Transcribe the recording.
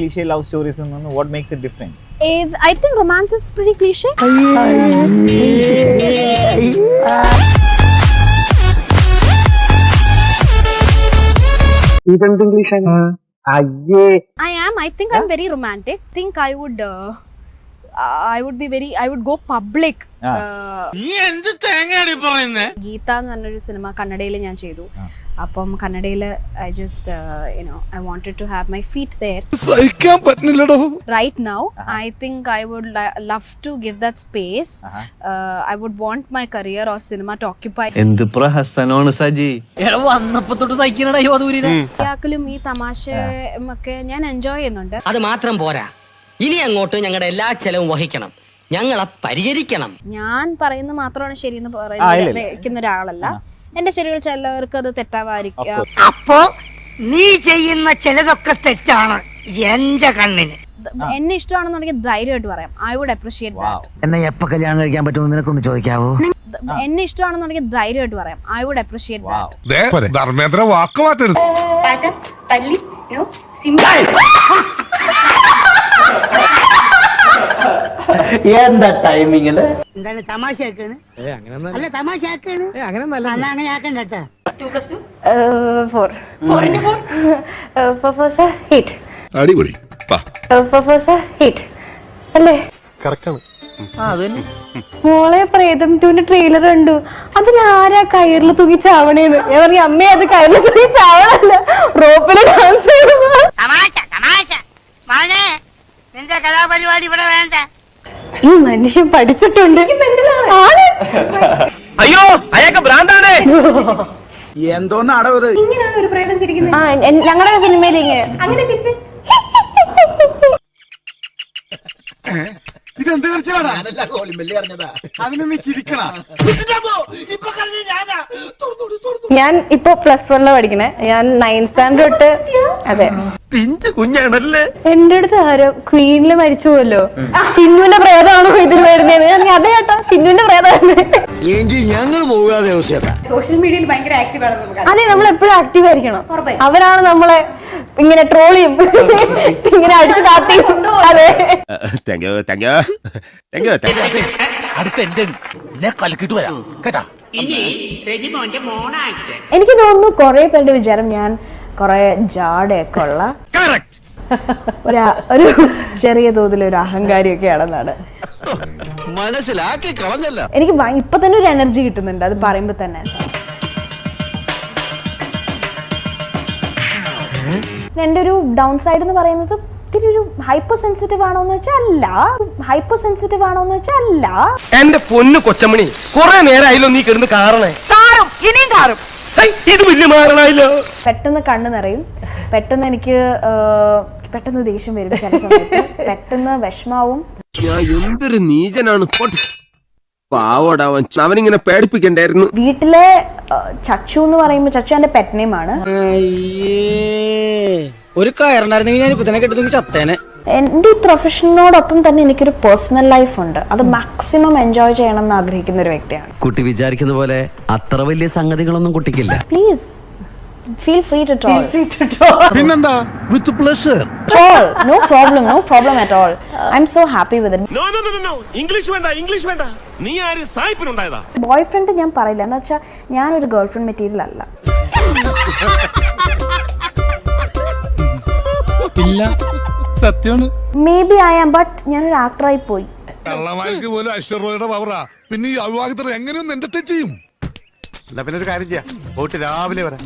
Cliche love stories and what makes it different? I think romance is pretty cliche. I think I'm very romantic. I would go public. Geetha എന്ന് പറഞ്ഞൊരു cinema കന്നഡയിൽ ഞാൻ ചെയ്തു. അപ്പം കന്നഡയിൽ I wanted to have my feet there. Right now, I think I would love to give that space. I would want my career or cinema to occupy. എന്ത് പ്രഹസനമാണ് സജി. ും ഈ തമാശയും ഒക്കെ ഞാൻ എൻജോയ് ചെയ്യുന്നുണ്ട്. അത് മാത്രം പോരാ, ഇനി അങ്ങോട്ട് ഞങ്ങളുടെ എല്ലാ ചെലവും വഹിക്കണം, ഞങ്ങളെ പരിചരിക്കണം. ഞാൻ പറയുന്നത് മാത്രമാണ് ശരിയെന്ന് പറയുന്ന ഒരാളല്ല. എന്റെ ശരികൾ ചിലവർക്ക് അത് തെറ്റാവായിരിക്കാം. അപ്പോ നീ ചെയ്യുന്ന ചിലതൊക്കെ തെറ്റാണ് എന്റെ കണ്ണിന്. എന്നെ ഇഷ്ടമാണെന്നുണ്ടെങ്കിൽ ധൈര്യമായിട്ട് പറയാം. I would appreciate that. എന്നെ എപ്പോ കല്യാണം കഴിക്കാൻ പറ്റുമെന്ന് നിനക്കൊന്ന് ചോദിക്കാവോ? എന്നെ ഇഷ്ടമാണെന്നുണ്ടെങ്കിൽ ധൈര്യമായിട്ട് പറയാം. I would appreciate that. Dharmendra വാക്ക് മാറ്റരുത്. എന്താ ടൈമിങ്ങില് എന്താണ് തമാശയാക്കാണ്? അല്ല തമാശയാക്കാണ്, അങ്ങനെ ആക്കണ്ട. 2 + 2 4 4 × 4 4 4 sir 8 അടിപൊളി. 4 4 sir 8 അല്ലേ? കറക്റ്റാണ്. മോളെ പ്രേതം 2 ട്രെയിലർ കണ്ടു. അതിലാരാ കയറിൽ തൂങ്ങി ചാവണേന്ന്. ഞാൻ പറഞ്ഞു അമ്മേ അത് കയറിൽ തൂങ്ങി ചാവണല്ല, റോപ്പില് ഡാൻസ് ചെയ്യുന്നു. നിന്റെ കലാപരിപാടി ഇവിടെ വേണ്ട. ഈ മനുഷ്യൻ പഠിച്ചിട്ടുണ്ട്. അയ്യോ, അയാൾക്ക് ഭ്രാന്താണ്. എന്തോന്നാടോ ഇത്? ഇങ്ങനെയാണ് ഒരു പ്രേതം ചിരിക്കുന്നത്. ഞങ്ങളുടെ സിനിമയിൽ അങ്ങനെ ചിരിച്ച് ഇതെന്ത് കരച്ചിലാടാ? അതിന് നീ ചിരിക്കണ? ഞാൻ ഇപ്പൊ +1 പഠിക്കണേ. ഞാൻ 9th സ്റ്റാൻഡേർഡ് തൊട്ട്. അതെ, കുഞ്ഞാണല്ലേ. എന്റെ അടുത്ത് ആരോ ക്വീനില് മരിച്ചു പോലോ, ചിന്നുവിന്റെ പ്രേതമാണോ ഇതിൽ വരുന്നത്? ഞാൻ അതേ കേട്ടോ, ചിന്നുവിന്റെ പ്രേതമാണ്. ഞങ്ങൾ പോകാതെ സോഷ്യൽ മീഡിയയിൽ ഭയങ്കര ആക്റ്റീവ് ആണ്. അതെ, നമ്മൾ എപ്പോഴും ആക്റ്റീവ് ആയിരിക്കണം. അവരാണ് നമ്മളെ ഇങ്ങനെ ട്രോളിയും ഇങ്ങനെ അടിച്ചു കാത്തിയും. അതെ, എനിക്ക് തോന്നുന്നു കുറെ പേരുടെ വിചാരം ഞാൻ കുറെ ജാടയൊക്കെ ഉള്ള ഒരു ചെറിയ തോതിൽ ഒരു അഹങ്കാരിയൊക്കെയാണെന്നാണ്. മനസ്സിലാക്കി കളഞ്ഞല്ല. എനിക്ക് ഇപ്പൊ തന്നെ ഒരു എനർജി കിട്ടുന്നുണ്ട് അത് പറയുമ്പോ തന്നെ. എന്റെ ഒരു ഡൗൺ സൈഡ് എന്ന് പറയുന്നത് ഇത്തിരി ഒരു ഹൈപ്പർ സെൻസിറ്റീവ് ആണോന്ന് വെച്ചാൽ അല്ല. എന്റെ പൊന്നു കൊച്ചമണി, കുറെ നേരമായല്ലോ നീ കിടന്ന് കാറണേ. ഇനിയും കാറും. ഇത് വലിയ മാറണായില്ലോ. പെട്ടെന്ന് കണ്ണ് നിറയും, പെട്ടെന്ന് എനിക്ക് പെട്ടെന്ന് ദേഷ്യം വരും, ചില സമയത്ത് പെട്ടെന്ന് വിഷമാവും. എന്തൊരു നീചനാണ്. പാവോടാവൻ, അവനിങ്ങനെ പേടിപ്പിക്കണ്ടായിരുന്നു. വീട്ടിലെ ചച്ചു എന്ന് പറയുമ്പോ ചച്ചു എന്റെ പെറ്റ് നെയിം ആണ്. ഒരു കയറുണ്ടായിരുന്നെങ്കിൽ ഞാൻ ഇപ്പൊ തന്നെ കെട്ടുന്നെങ്കിൽ ചത്തേനെ. എന്റെ ഈ പ്രൊഫഷനോടൊപ്പം തന്നെ എനിക്കൊരു പേഴ്സണൽ ലൈഫ് ഉണ്ട്. അത് മാക്സിമം എൻജോയ് ചെയ്യണം എന്ന് ആഗ്രഹിക്കുന്ന ഒരു വ്യക്തിയാണ്. കുട്ടി വിചാരിക്കുന്ന പോലെ അത്ര വലിയ സംഗതികളൊന്നും കുട്ടിക്കില്ല. Please feel free to troll. പിന്നെന്താ? With pleasure. Troll, no problem at all. I'm so happy with it. No. English വേണ്ട. നീ ആര് സായിപ്പിനുണ്ടായതാ? ബോയ്ഫ്രണ്ട് ഞാൻ പറയില്ല, എന്ന് വെച്ചാൽ ഞാനൊരു ഗേൾഫ്രണ്ട് മെറ്റീരിയൽ അല്ല. ഇല്ല, സത്യമാണ്. Maybe I am, but ഞാനൊരു ആക്ടറായി പോയി. കള്ളമാർക്ക് പോലും ഐശ്വര്യയുടെ പവറാ. പിന്നെ ഈ അവിവാഹിതർ എങ്ങനെയൊന്നും എന്റർടൈൻ ചെയ്യും? പിന്നെ ഒരു കാര്യം ചെയ്യാം, പോയിട്ട് രാവിലെ വരാം.